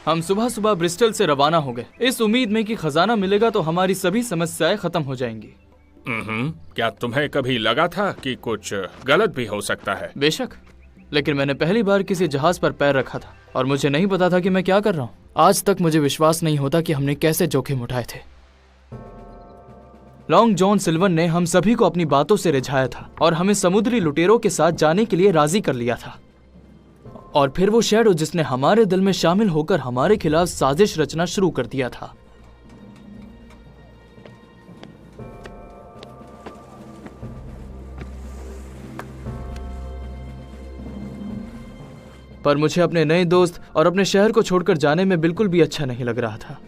हम सुबह सुबह ब्रिस्टल से रवाना हो गए, इस उम्मीद में कि खजाना मिलेगा तो हमारी सभी समस्याएं खत्म हो जाएंगी। क्या तुम्हें कभी लगा था कि कुछ गलत भी हो सकता है? बेशक, लेकिन मैंने पहली बार किसी जहाज पर पैर रखा था और मुझे नहीं पता था कि मैं क्या कर रहा हूँ। आज तक मुझे विश्वास नहीं होता कि हमने कैसे जोखिम उठाए थे। लॉन्ग जॉन सिल्वर ने हम सभी को अपनी बातों से रिझाया था और हमें समुद्री लुटेरों के साथ जाने के लिए राजी कर लिया था। और फिर वो शैडो जिसने हमारे दिल में शामिल होकर हमारे खिलाफ साजिश रचना शुरू कर दिया था। पर मुझे अपने नए दोस्त और अपने शहर को छोड़कर जाने में बिल्कुल भी अच्छा नहीं लग रहा था।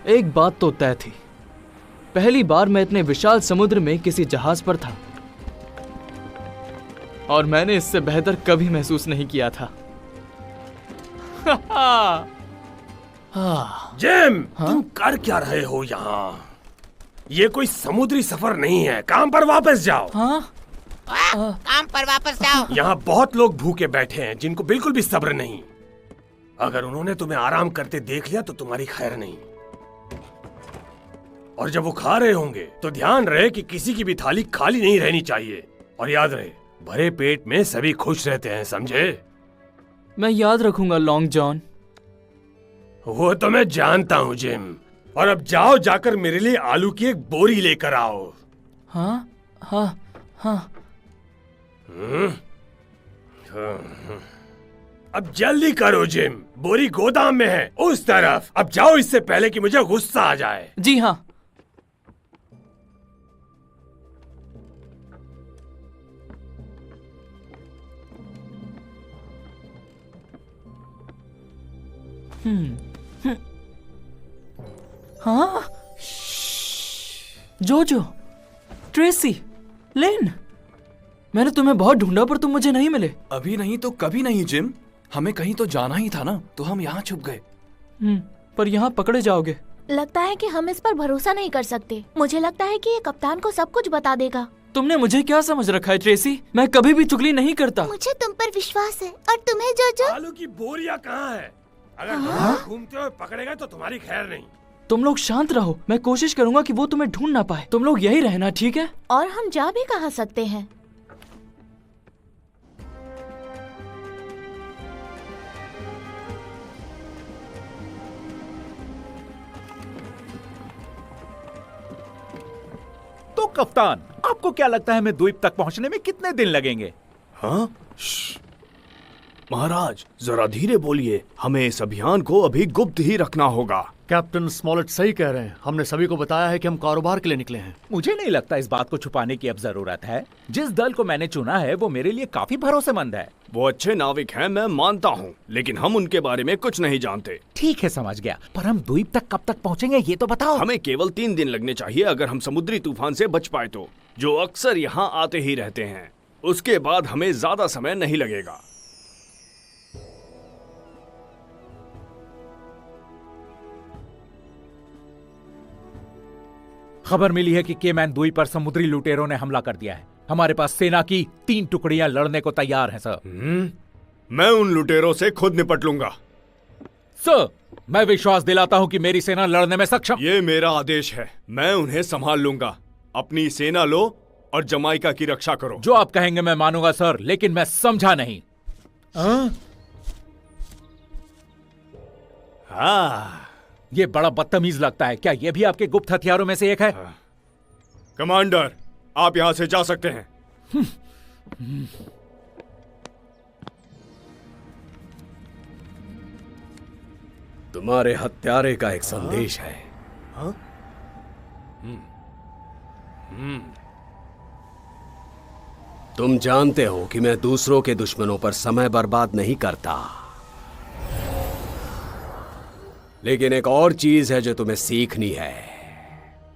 एक बात तो तय थी, पहली बार मैं इतने विशाल समुद्र में किसी जहाज पर था और मैंने इससे बेहतर कभी महसूस नहीं किया था। जिम, तुम कर क्या रहे हो यहाँ? ये कोई समुद्री सफर नहीं है, काम पर वापस जाओ। काम पर वापस जाओ। यहाँ बहुत लोग भूखे बैठे हैं जिनको बिल्कुल भी सब्र नहीं। अगर उन्होंने तुम्हें आराम करते देख लिया तो तुम्हारी खैर नहीं। और जब वो खा रहे होंगे तो ध्यान रहे कि किसी की भी थाली खाली नहीं रहनी चाहिए। और याद रहे, भरे पेट में सभी खुश रहते हैं, समझे? मैं याद रखूंगा लॉन्ग जॉन। वो तो मैं जानता हूँ जिम। और अब जाओ, जाकर मेरे लिए आलू की एक बोरी लेकर आओ। हाँ हाँ हाँ। अब जल्दी करो जिम, बोरी गोदाम में है उस तरफ। अब जाओ इससे पहले कि मुझे गुस्सा आ जाए। जी हाँ। हाँ, जोजो, ट्रेसी, लेन, मैंने तुम्हें बहुत ढूंढा पर तुम मुझे नहीं मिले। अभी नहीं तो कभी नहीं जिम, हमें कहीं तो जाना ही था ना, तो हम यहाँ छुप गए। पर यहाँ पकड़े जाओगे। लगता है कि हम इस पर भरोसा नहीं कर सकते। मुझे लगता है कि ये कप्तान को सब कुछ बता देगा। तुमने मुझे क्या समझ रखा है ट्रेसी? मैं कभी भी चुगली नहीं करता। मुझे तुम पर विश्वास है। और तुम्हें जोजो? आलू की बोरियां कहाँ है? अगर घूमते हुए पकड़ेगा तो तुम्हारी खैर नहीं। तुम लोग शांत रहो, मैं कोशिश करूंगा कि वो तुम्हें ढूंढ ना पाए। तुम लोग यही रहना, ठीक है? और हम जा भी कहाँ सकते हैं? तो कप्तान, आपको क्या लगता है हमें द्वीप तक पहुंचने में कितने दिन लगेंगे? हाँ? महाराज, जरा धीरे बोलिए, हमें इस अभियान को अभी गुप्त ही रखना होगा। कैप्टन स्मॉलेट सही कह रहे हैं। हमने सभी को बताया है कि हम कारोबार के लिए निकले हैं। मुझे नहीं लगता इस बात को छुपाने की अब जरूरत है। जिस दल को मैंने चुना है वो मेरे लिए काफी भरोसेमंद है। वो अच्छे नाविक हैं, मैं मानता हूँ, लेकिन हम उनके बारे में कुछ नहीं जानते। ठीक है, समझ गया, पर हम द्वीप तक कब तक पहुँचेंगे ये तो बताओ। हमें केवल 3 दिन लगने चाहिए, अगर हम समुद्री तूफान से बच पाए तो, जो अक्सर यहाँ आते ही रहते हैं। उसके बाद हमें ज्यादा समय नहीं लगेगा। खबर मिली है कि केमैन द्वीप पर समुद्री लुटेरों ने हमला कर दिया है। हमारे पास सेना की 3 टुकड़ियां लड़ने को तैयार हैं सर। मैं उन लुटेरों से खुद निपट लूंगा। सर, मैं विश्वास दिलाता हूं कि मेरी सेना लड़ने में सक्षम। ये मेरा आदेश है, मैं उन्हें संभाल लूंगा। अपनी सेना लो और जमाइका की रक्षा करो। जो आप कहेंगे मैं मानूंगा सर, लेकिन मैं समझा नहीं। हाँ, ये बड़ा बदतमीज लगता है। क्या ये भी आपके गुप्त हथियारों में से एक है? कमांडर, आप यहां से जा सकते हैं। तुम्हारे हत्यारे का एक संदेश है। तुम जानते हो कि मैं दूसरों के दुश्मनों पर समय बर्बाद नहीं करता, लेकिन एक और चीज है जो तुम्हें सीखनी है,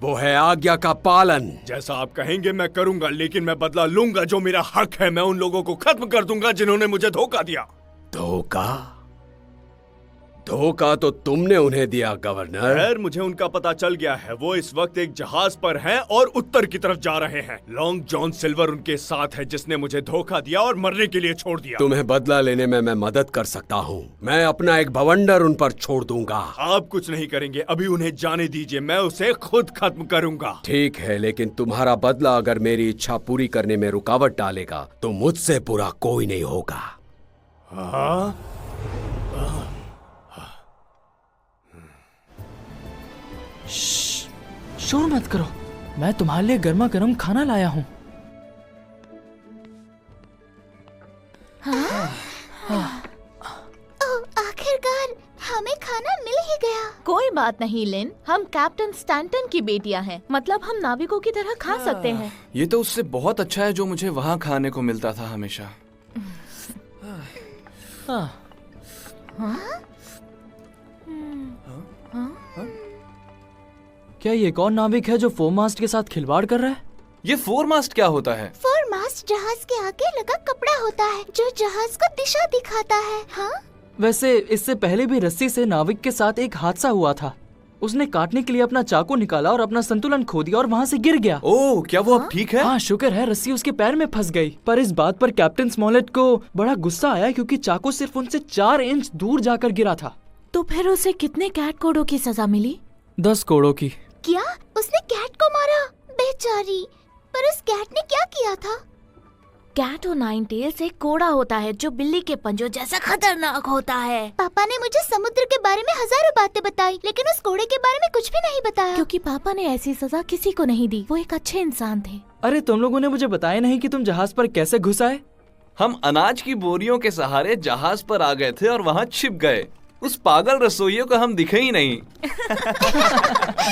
वो है आज्ञा का पालन। जैसा आप कहेंगे मैं करूंगा, लेकिन मैं बदला लूंगा। जो मेरा हक है मैं उन लोगों को खत्म कर दूंगा जिन्होंने मुझे धोखा दिया। धोखा? धोखा तो तुमने उन्हें दिया गवर्नर। खैर, मुझे उनका पता चल गया है। वो इस वक्त एक जहाज पर हैं और उत्तर की तरफ जा रहे हैं। लॉन्ग जॉन सिल्वर उनके साथ है, जिसने मुझे धोखा दिया और मरने के लिए छोड़ दिया। तुम्हें बदला लेने में मैं मदद कर सकता हूँ। मैं अपना एक बवंडर उन पर छोड़ दूंगा। आप कुछ नहीं करेंगे, अभी उन्हें जाने दीजिए, मैं उसे खुद खत्म करूंगा। ठीक है, लेकिन तुम्हारा बदला अगर मेरी इच्छा पूरी करने में रुकावट डालेगा तो मुझसे बुरा कोई नहीं होगा। शोर मत करो, मैं तुम्हारे लिए गर्मा गर्म खाना लाया हूँ। आखिरकार हमें खाना मिल ही गया। कोई बात नहीं लिन, हम कैप्टन स्टैंटन की बेटियां हैं, मतलब हम नाविकों की तरह खा सकते हैं। ये तो उससे बहुत अच्छा है जो मुझे वहाँ खाने को मिलता था हमेशा। क्या ये कौन नाविक है जो फोरमास्ट के साथ खिलवाड़ कर रहा है? ये फोरमास्ट क्या होता है? फोरमास्ट जहाज के आगे लगा कपड़ा होता है जो जहाज को दिशा दिखाता है। हाँ? वैसे इससे पहले भी रस्सी से नाविक के साथ एक हादसा हुआ था। उसने काटने के लिए अपना चाकू निकाला और अपना संतुलन खो दिया और वहाँ से गिर गया। ओह, क्या वो अब ठीक है? हाँ, शुक्र है रस्सी उसके पैर में फंस गई। पर इस बात पर कैप्टन स्मॉलेट को बड़ा गुस्सा आया क्योंकि चाकू सिर्फ उनसे 4 इंच दूर जाकर गिरा था। तो फिर उसे कितने कैट कोड़ों की सजा मिली? 10 कोड़ों की। क्या उसने कैट को मारा? बेचारी। पर उस कैट ने क्या किया था? कैट और 9 टेल्स एक कोड़ा होता है जो बिल्ली के पंजों जैसा खतरनाक होता है। पापा ने मुझे समुद्र के बारे में हजारों बातें बताई, लेकिन उस कोड़े के बारे में कुछ भी नहीं बताया। क्योंकि पापा ने ऐसी सजा किसी को नहीं दी। वो एक अच्छे इंसान थे। अरे तुम लोगों ने मुझे बताया नहीं कि तुम जहाज पर कैसे घुस आए? हम अनाज की बोरियों के सहारे जहाज पर आ गए थे और वहाँ छिप गए। उस पागल रसोइये को हम दिखे ही नहीं।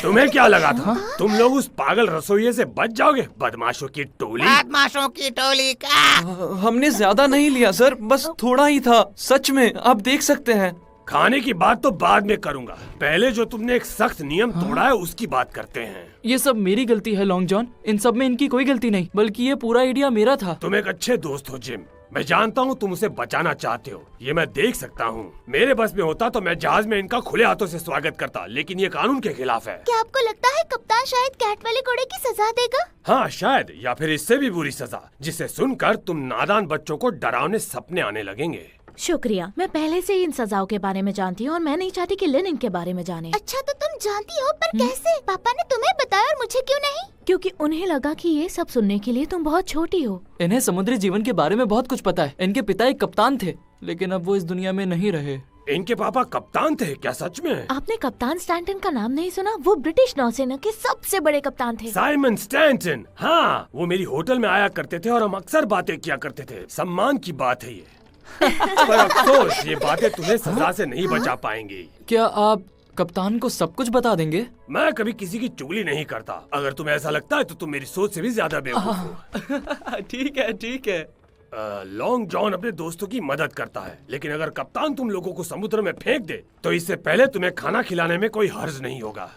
तुम्हें क्या लगा था तुम लोग उस पागल रसोइये से बच जाओगे? बदमाशों की टोली। बदमाशों की टोली का। हमने ज्यादा नहीं लिया सर, बस थोड़ा ही था। सच में, आप देख सकते हैं। खाने की बात तो बाद में करूंगा, पहले जो तुमने एक सख्त नियम तोड़ा है उसकी बात करते हैं। ये सब मेरी गलती है लॉन्ग जॉन। इन सब में इनकी कोई गलती नहीं, बल्कि ये पूरा आइडिया मेरा था। तुम एक अच्छे दोस्त हो जिम। मैं जानता हूँ तुम उसे बचाना चाहते हो, ये मैं देख सकता हूँ। मेरे बस में होता तो मैं जहाज में इनका खुले हाथों से स्वागत करता, लेकिन ये कानून के खिलाफ है। क्या आपको लगता है कप्तान शायद कैट वाले कोड़े की सजा देगा? हाँ शायद, या फिर इससे भी बुरी सजा, जिसे सुनकर तुम नादान बच्चों को डरावने सपने आने लगेंगे। शुक्रिया, मैं पहले से ही इन सजाओं के बारे में जानती हूँ और मैं नहीं चाहती कि लिन इनके बारे में जाने। अच्छा तो तुम जानती हो, पर कैसे? पापा ने तुम्हें बताया और मुझे क्यों नहीं? क्योंकि उन्हें लगा कि ये सब सुनने के लिए तुम बहुत छोटी हो। इन्हें समुद्री जीवन के बारे में बहुत कुछ पता है। इनके पिता एक कप्तान थे, लेकिन अब वो इस दुनिया में नहीं रहे। इनके पापा कप्तान थे क्या सच में? आपने कप्तान स्टैंटन का नाम नहीं सुना? वो ब्रिटिश नौसेना के सबसे बड़े कप्तान थे। Simon Stanton. हाँ, वो मेरी होटल में आया करते थे और हम अक्सर बातें किया करते थे। सम्मान की बात है ये। पर अफसोस, ये बातें तुम्हें सजा से नहीं बचा पाएंगी। क्या आप कप्तान को सब कुछ बता देंगे? मैं कभी किसी की चुगली नहीं करता। अगर तुम्हें ऐसा लगता है तो तुम मेरी सोच से भी ज्यादा बेवकूफ हो। ठीक है, ठीक है। लॉन्ग जॉन अपने दोस्तों की मदद करता है, लेकिन अगर कप्तान तुम लोगों को समुद्र में फेंक दे तो इससे पहले तुम्हें खाना खिलाने में कोई हर्ज नहीं होगा।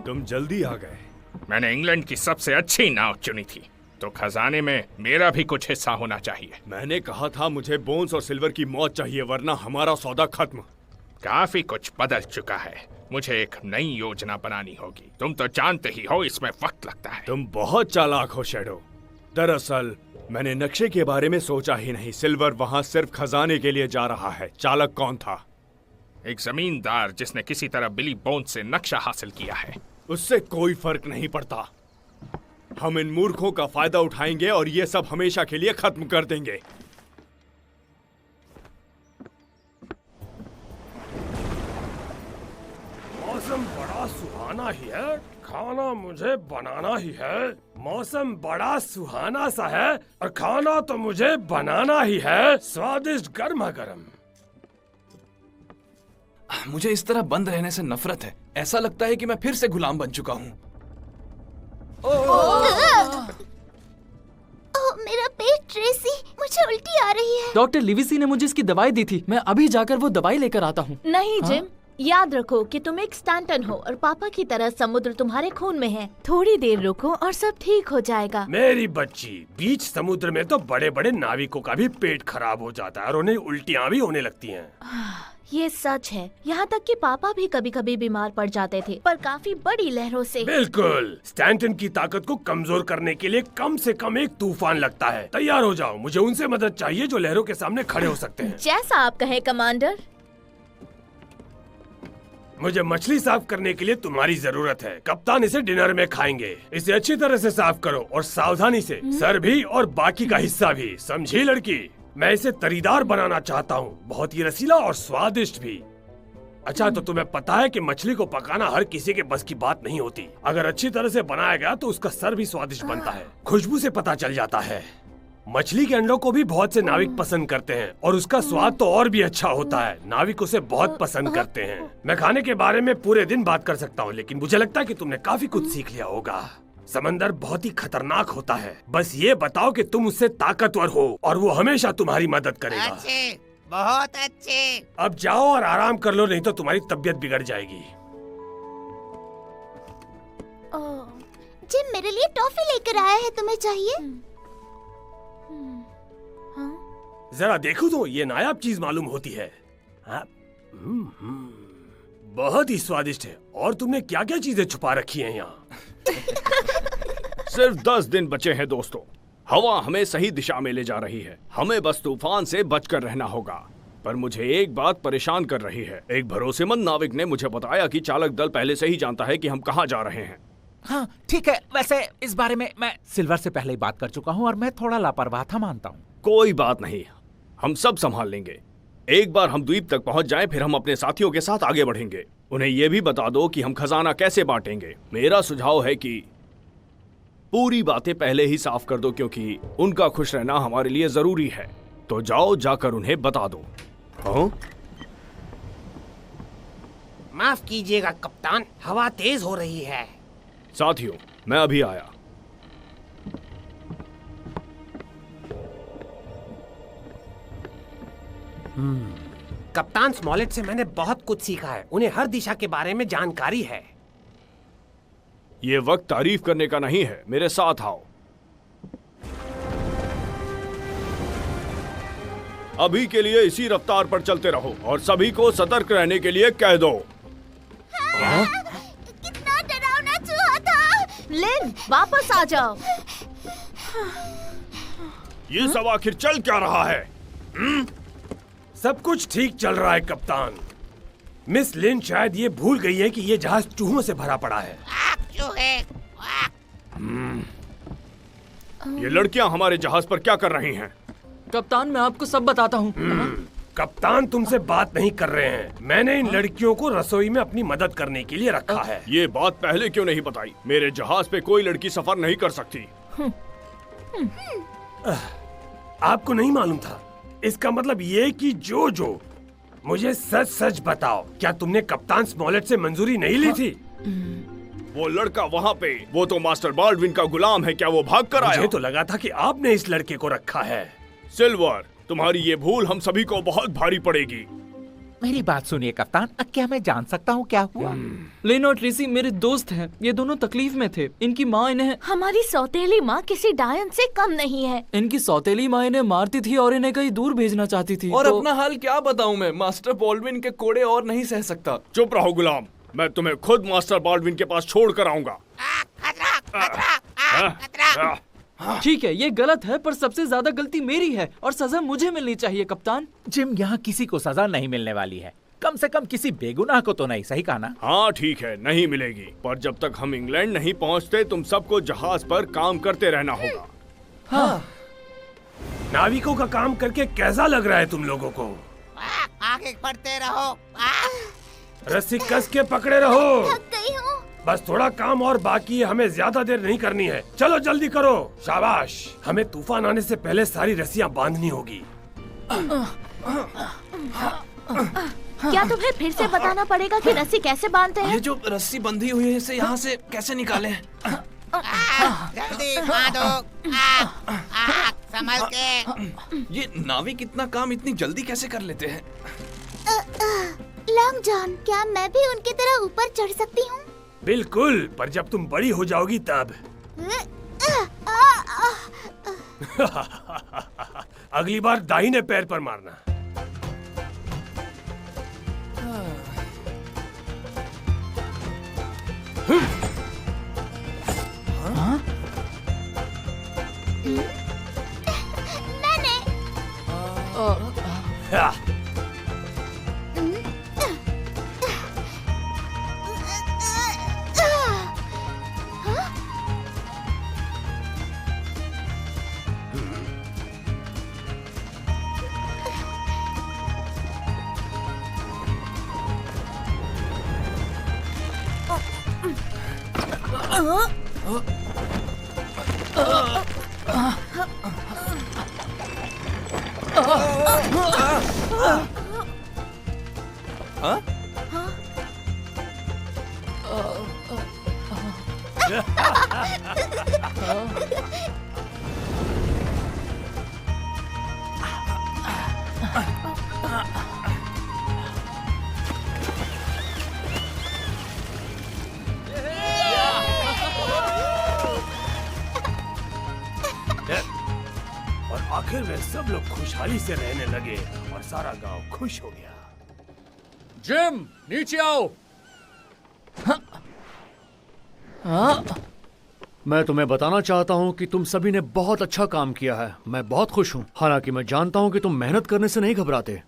तुम जल्दी आ गए। मैंने इंग्लैंड की सबसे अच्छी नाव चुनी थी, तो खजाने में मेरा भी कुछ हिस्सा होना चाहिए। मैंने कहा था मुझे बोन्स और सिल्वर की मौत चाहिए, वरना हमारा सौदा खत्म। काफी कुछ बदल चुका है, मुझे एक नई योजना बनानी होगी। तुम तो जानते ही हो इसमें वक्त लगता है। तुम बहुत चालाक हो शैडो। दरअसल मैंने नक्शे के बारे में सोचा ही नहीं। सिल्वर वहाँ सिर्फ खजाने के लिए जा रहा है। चालक कौन था? एक जमींदार जिसने किसी तरह बिली बोन्स से नक्शा हासिल किया है। उससे कोई फर्क नहीं पड़ता। हम इन मूर्खों का फायदा उठाएंगे और ये सब हमेशा के लिए खत्म कर देंगे। मौसम बड़ा सुहाना ही है, खाना मुझे बनाना ही है। मौसम बड़ा सुहाना सा है और खाना तो मुझे बनाना ही है। स्वादिष्ट गर्मा गर्म। मुझे इस तरह बंद रहने से नफरत है। ऐसा लगता है कि मैं फिर से गुलाम बन चुका हूँ। मेरा पेट, ट्रेसी, मुझे उल्टी आ रही है। डॉक्टर लिविसी ने मुझे इसकी दवाई दी थी। मैं अभी जाकर वो दवाई लेकर आता हूँ। नहीं जिम, याद रखो कि तुम एक स्टैंटन हो और पापा की तरह समुद्र तुम्हारे खून में है। थोड़ी देर रुको और सब ठीक हो जाएगा। मेरी बच्ची, बीच समुद्र में तो बड़े बड़े नाविकों का भी पेट खराब हो जाता है और उन्हें उल्टियाँ भी होने लगती हैं। ये सच है। यहाँ तक कि पापा भी कभी कभी बीमार पड़ जाते थे, पर काफी बड़ी लहरों से। बिल्कुल। स्टैंटन की ताकत को कमजोर करने के लिए कम से कम एक तूफान लगता है। तैयार हो जाओ, मुझे उनसे मदद चाहिए जो लहरों के सामने खड़े हो सकते हैं। जैसा आप कहें कमांडर। मुझे मछली साफ करने के लिए तुम्हारी जरूरत है। कप्तान इसे डिनर में खाएंगे। इसे अच्छी तरह से साफ करो और सावधानी से, सर भी और बाकी का हिस्सा भी, समझी लड़की? मैं इसे तरीदार बनाना चाहता हूँ, बहुत ही रसीला और स्वादिष्ट भी। अच्छा, तो तुम्हें पता है कि मछली को पकाना हर किसी के बस की बात नहीं होती। अगर अच्छी तरह से बनाया गया तो उसका सर भी स्वादिष्ट बनता है। खुशबू से पता चल जाता है। मछली के अंडों को भी बहुत से नाविक पसंद करते हैं और उसका स्वाद तो और भी अच्छा होता है। नाविक उसे बहुत पसंद करते हैं। मैं खाने के बारे में पूरे दिन बात कर सकता हूँ, लेकिन मुझे लगता है कि तुमने काफी कुछ सीख लिया होगा। समंदर बहुत ही खतरनाक होता है। बस ये बताओ कि तुम उससे ताकतवर हो और वो हमेशा तुम्हारी मदद करेगा। अच्छे, बहुत अच्छे। अब जाओ और आराम कर लो, नहीं तो तुम्हारी तबीयत बिगड़ जाएगी। जिम मेरे लिए टॉफी लेकर आया है, तुम्हें चाहिए? जरा देखो तो, ये नायाब चीज मालूम होती है। बहुत ही स्वादिष्ट है। और तुमने क्या क्या चीजें छुपा रखी हैं यहाँ? सिर्फ 10 दिन बचे हैं दोस्तों। हवा हमें सही दिशा में ले जा रही है। हमें बस तूफान से बचकर रहना होगा। पर मुझे एक बात परेशान कर रही है। एक भरोसेमंद नाविक ने मुझे बताया कि चालक दल पहले से ही जानता है कि हम कहाँ जा रहे हैं। हाँ ठीक है, वैसे इस बारे में मैं सिल्वर से पहले ही बात कर चुका हूँ और मैं थोड़ा लापरवाह था, मानता हूँ। कोई बात नहीं, हम सब संभाल लेंगे। एक बार हम द्वीप तक पहुंच जाएं, फिर हम अपने साथियों के साथ आगे बढ़ेंगे। उन्हें यह भी बता दो कि हम खजाना कैसे बांटेंगे। मेरा सुझाव है कि पूरी बातें पहले ही साफ कर दो, क्योंकि उनका खुश रहना हमारे लिए जरूरी है। तो जाओ, जाकर उन्हें बता दो। हाँ? माफ कीजिएगा कप्तान, हवा तेज हो रही है। साथियों, मैं अभी आया। कप्तान स्मॉलेट से मैंने बहुत कुछ सीखा है। उन्हें हर दिशा के बारे में जानकारी है। ये वक्त तारीफ करने का नहीं है, मेरे साथ आओ। अभी के लिए इसी रफ्तार पर चलते रहो और सभी को सतर्क रहने के लिए कह दो। कितना डरावना चूहा था। लिन, वापस आ जाओ। ये सब आखिर चल क्या रहा है? सब कुछ ठीक चल रहा है कप्तान। मिस लिन शायद ये भूल गई है कि ये जहाज चूहों से भरा पड़ा है। चूहे। ये लड़कियां हमारे जहाज पर क्या कर रही हैं? कप्तान, मैं आपको सब बताता हूँ। कप्तान तुमसे बात नहीं कर रहे हैं। मैंने इन लड़कियों को रसोई में अपनी मदद करने के लिए रखा है। ये बात पहले क्यों नहीं बताई? मेरे जहाज पे कोई लड़की सफर नहीं कर सकती। आपको नहीं मालूम था? इसका मतलब ये कि जो मुझे सच सच बताओ, क्या तुमने कप्तान स्मॉलेट से मंजूरी नहीं ली थी? वो लड़का वहाँ पे, वो तो मास्टर बाल्डविन का गुलाम है। क्या वो भाग कर आया? मुझे तो लगा था कि आपने इस लड़के को रखा है। सिल्वर, तुम्हारी ये भूल हम सभी को बहुत भारी पड़ेगी। मेरी बात सुनिए कप्तान, क्या मैं जान सकता हूँ क्या हुआ? लिन और ट्रेसी मेरे दोस्त हैं। ये दोनों तकलीफ में थे। इनकी माँ इन्हें हमारी सौतेली माँ किसी डायन से कम नहीं है। इनकी सौतेली माँ इन्हें मारती थी और इन्हें कहीं दूर भेजना चाहती थी। और तो... अपना हाल क्या बताऊं मैं? मास्टर बॉल्डविन के कोड़े और नहीं सह सकता। चुप रहो गुलाम, मैं तुम्हें खुद मास्टर बाल्डविन के पास छोड़ कर आऊंगा। ठीक है, ये गलत है, पर सबसे ज्यादा गलती मेरी है और सजा मुझे मिलनी चाहिए कप्तान। जिम, यहाँ किसी को सजा नहीं मिलने वाली है। कम से कम किसी बेगुनाह को तो नहीं, सही कहा ना? हाँ ठीक है, नहीं मिलेगी। पर जब तक हम इंग्लैंड नहीं पहुँचते, तुम सबको जहाज पर काम करते रहना होगा। हाँ। नाविकों का काम करके कैसा लग रहा है तुम लोगों को? आगे बढ़ते रहो। रस्सी कस के पकड़े रहो। थक गई हूँ। बस थोड़ा काम और बाकी है, हमें ज्यादा देर नहीं करनी है। चलो जल्दी करो। शाबाश। हमें तूफान आने से पहले सारी रस्सियाँ बांधनी होगी। क्या तुम्हें फिर से बताना पड़ेगा कि रस्सी कैसे बांधते हैं? ये जो रस्सी बंधी हुई है, इसे यहाँ से कैसे निकालें? जल्दी बांधो। संभल के। ये नाविक इतना काम इतनी जल्दी कैसे कर लेते हैं? लॉन्ग जॉन, क्या मैं भी उनकी तरह ऊपर चढ़ सकती हूँ? बिल्कुल, पर जब तुम बड़ी हो जाओगी तब। अगली बार दाहिने पैर पर मारना। मैंने और आखिर में सब लोग खुशहाली से रहने लगे और सारा गांव खुश हो गया। जिम, नीचे आओ। मैं तुम्हें बताना चाहता हूँ कि तुम सभी ने बहुत अच्छा काम किया है। मैं बहुत खुश हूँ। हालांकि मैं जानता हूँ कि तुम मेहनत करने से नहीं घबराते।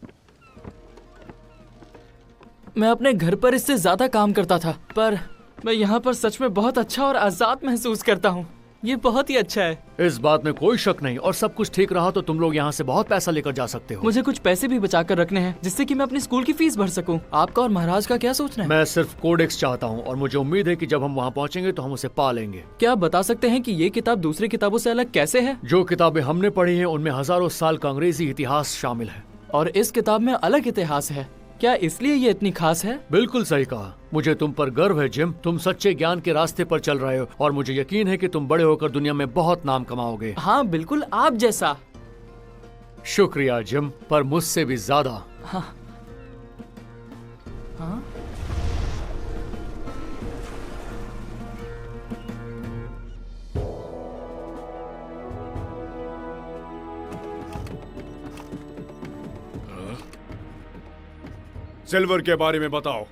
मैं अपने घर पर इससे ज्यादा काम करता था, पर मैं यहाँ पर सच में बहुत अच्छा और आजाद महसूस करता हूँ। ये बहुत ही अच्छा है। इस बात में कोई शक नहीं। और सब कुछ ठीक रहा तो तुम लोग यहाँ से बहुत पैसा लेकर जा सकते हो। मुझे कुछ पैसे भी बचा कर रखने हैं, जिससे कि मैं अपनी स्कूल की फीस भर सकूं। आपका और महाराज का क्या सोचना है? मैं सिर्फ कोडेक्स चाहता हूँ और मुझे उम्मीद है कि जब हम वहाँ पहुँचेंगे तो हम उसे पा लेंगे। क्या आप बता सकते हैं कि ये किताब दूसरी किताबों से अलग कैसे है? जो किताबें हमने पढ़ी हैं उनमें हजारों साल का अंग्रेजी इतिहास शामिल है। और इस किताब में अलग इतिहास है। क्या इसलिए ये इतनी खास है? बिल्कुल सही कहा। मुझे तुम पर गर्व है जिम। तुम सच्चे ज्ञान के रास्ते पर चल रहे हो और मुझे यकीन है कि तुम बड़े होकर दुनिया में बहुत नाम कमाओगे। हाँ बिल्कुल, आप जैसा। शुक्रिया जिम, पर मुझसे भी ज्यादा। हाँ। हाँ? सिल्वर के बारे में बताओ।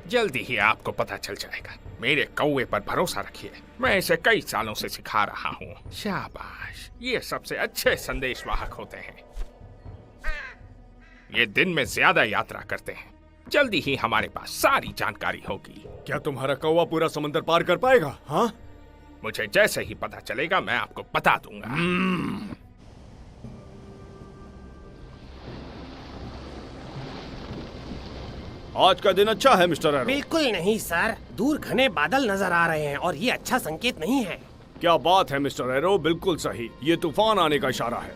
जल्दी ही आपको पता चल जाएगा। मेरे कौवे पर भरोसा रखिए, मैं इसे कई सालों से सिखा रहा हूँ। शाबाश, ये सबसे अच्छे संदेशवाहक होते हैं। ये दिन में ज्यादा यात्रा करते हैं। जल्दी ही हमारे पास सारी जानकारी होगी। क्या तुम्हारा कौवा पूरा समंदर पार कर पाएगा? हाँ, मुझे जैसे ही पता चलेगा मैं आपको बता दूंगा। आज का दिन अच्छा है मिस्टर एरो। बिल्कुल नहीं सर, दूर घने बादल नजर आ रहे हैं और ये अच्छा संकेत नहीं है। क्या बात है मिस्टर एरो, बिल्कुल सही। ये तूफान आने का इशारा है।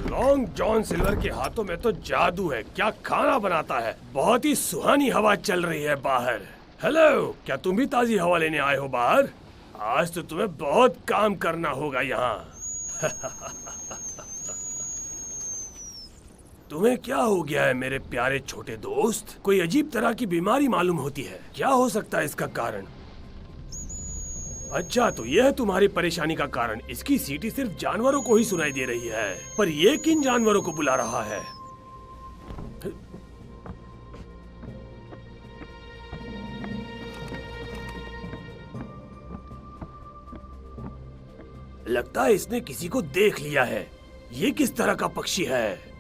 लॉन्ग जॉन सिल्वर के हाथों में तो जादू है। क्या खाना बनाता है। बहुत ही सुहानी हवा चल रही है बाहर। हेलो, क्या तुम भी ताजी हवा लेने आए हो बाहर? आज तो तुम्हें बहुत काम करना होगा यहाँ। तुम्हें क्या हो गया है मेरे प्यारे छोटे दोस्त? कोई अजीब तरह की बीमारी मालूम होती है। क्या हो सकता है इसका कारण? अच्छा, तो यह है तुम्हारी परेशानी का कारण। इसकी सीटी सिर्फ जानवरों को ही सुनाई दे रही है, पर ये किन जानवरों को बुला रहा है? लगता है इसने किसी को देख लिया है। ये किस तरह का पक्षी है?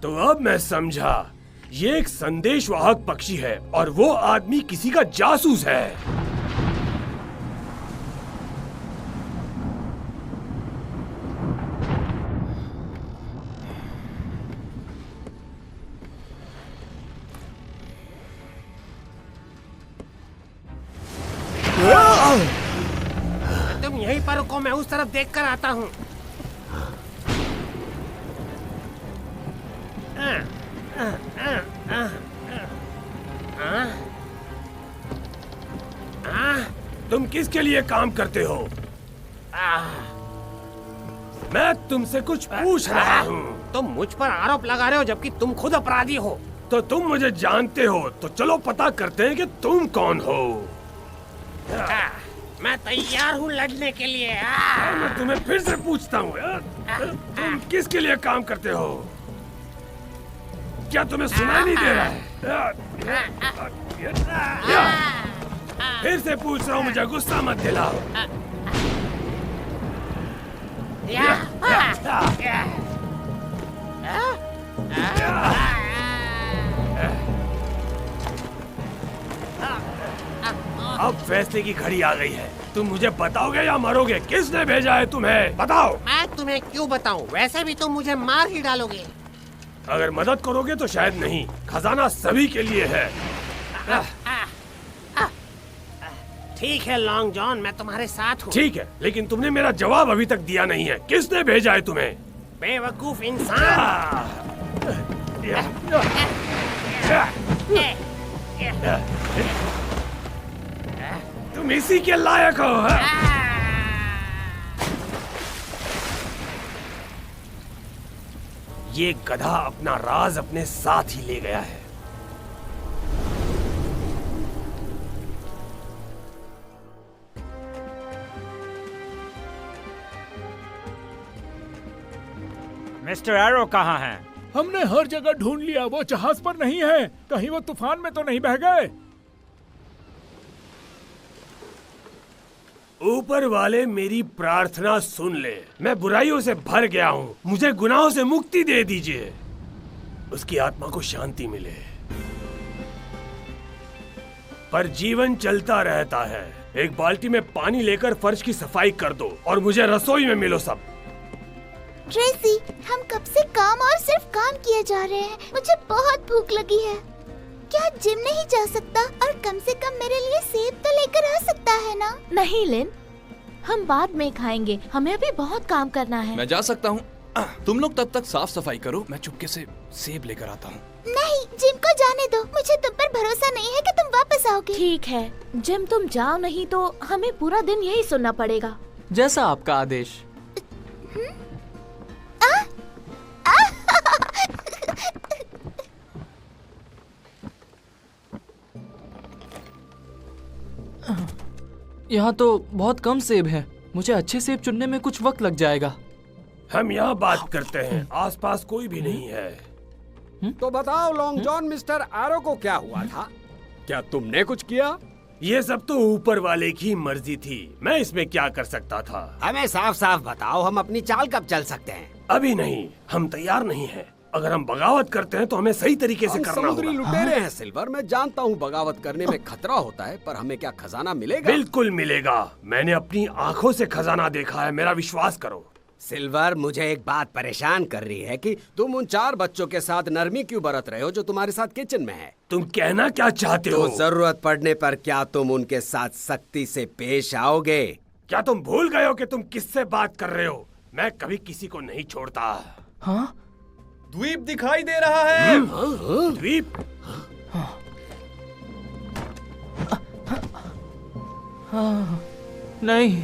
तो अब मैं समझा, ये एक संदेशवाहक पक्षी है और वो आदमी किसी का जासूस है। तुम यहीं पर रुको, मैं उस तरफ देख कर आता हूँ। तुम किसके लिए काम करते हो? मैं तुमसे कुछ पूछ रहा हूँ। तुम मुझ पर आरोप लगा रहे हो जबकि तुम खुद अपराधी हो। तो तुम मुझे जानते हो, तो चलो पता करते हैं कि तुम कौन हो। मैं तैयार हूँ लड़ने के लिए। मैं तुम्हें फिर से पूछता हूँ, तुम किसके लिए काम करते हो? क्या तुम्हें सुनाई नहीं दे रहा है? फिर से पूछ रहा हूँ, मुझे गुस्सा मत दिलाओ। अब फैसले की घड़ी आ गई है। तुम मुझे बताओगे या मरोगे? किसने भेजा है तुम्हें? बताओ। मैं तुम्हें क्यों बताऊं? वैसे भी तुम मुझे मार ही डालोगे। अगर मदद करोगे तो शायद नहीं। खजाना सभी के लिए है। ठीक है लॉन्ग जॉन, मैं तुम्हारे साथ हूँ। ठीक है, लेकिन तुमने मेरा जवाब अभी तक दिया नहीं है। किसने भेजा है तुम्हें? बेवकूफ इंसान। तुम इसी के लायक हो। ये गधा अपना राज अपने साथ ही ले गया है। मिस्टर एरो कहाँ हैं? हमने हर जगह ढूंढ लिया, वो जहाज पर नहीं है। कहीं वो तूफान में तो नहीं बह गए? ऊपर वाले मेरी प्रार्थना सुन ले। मैं बुराइयों से भर गया हूँ, मुझे गुनाहों से मुक्ति दे दीजिए। उसकी आत्मा को शांति मिले। पर जीवन चलता रहता है। एक बाल्टी में पानी लेकर फर्श की सफाई कर दो और मुझे रसोई में मिलो सब। ट्रेसी, हम कब से काम और सिर्फ काम किए जा रहे हैं। मुझे बहुत भूख लगी है। क्या जिम नहीं जा सकता? और कम से कम मेरे लिए सेब तो लेकर आ सकता है ना? नहीं लिन, हम बाद में खाएंगे। हमें अभी बहुत काम करना है। मैं जा सकता हूँ। तुम लोग तब तक साफ सफाई करो, मैं चुपके से सेब लेकर आता हूँ। नहीं, जिम को जाने दो। मुझे तुम पर भरोसा नहीं है कि तुम वापस आओगे। ठीक है, जिम तुम जाओ नहीं तो हमें पूरा दिन यही सुनना पड़ेगा। जैसा आपका आदेश। यहाँ तो बहुत कम सेब हैं। मुझे अच्छे सेब चुनने में कुछ वक्त लग जाएगा। हम यहाँ बात करते हैं, आसपास कोई भी नहीं है। तो बताओ लॉन्ग जॉन, मिस्टर एरो को क्या हुआ था? क्या तुमने कुछ किया? ये सब तो ऊपर वाले की मर्जी थी, मैं इसमें क्या कर सकता था? हमें साफ साफ बताओ, हम अपनी चाल कब चल सकते हैं? अभी नहीं, हम तैयार नहीं हैं। अगर हम बगावत करते हैं तो हमें सही तरीके से करना होगा। समुद्री लुटेरे हैं सिल्वर, मैं जानता हूँ बगावत करने में खतरा होता है, पर हमें क्या खजाना मिलेगा? बिल्कुल मिलेगा। मैंने अपनी आंखों से खजाना देखा है, मेरा विश्वास करो। सिल्वर, मुझे एक बात परेशान कर रही है कि तुम उन 4 बच्चों के साथ नरमी क्यों बरत रहे हो जो तुम्हारे साथ किचन में है? तुम कहना क्या चाहते हो? तो जरूरत पड़ने पर क्या तुम उनके साथ सख्ती से पेश आओगे? क्या तुम भूल गए हो कि तुम किससे बात कर रहे हो? मैं कभी किसी को नहीं छोड़ता। हाँ? द्वीप दिखाई दे रहा है। द्वीप? नहीं,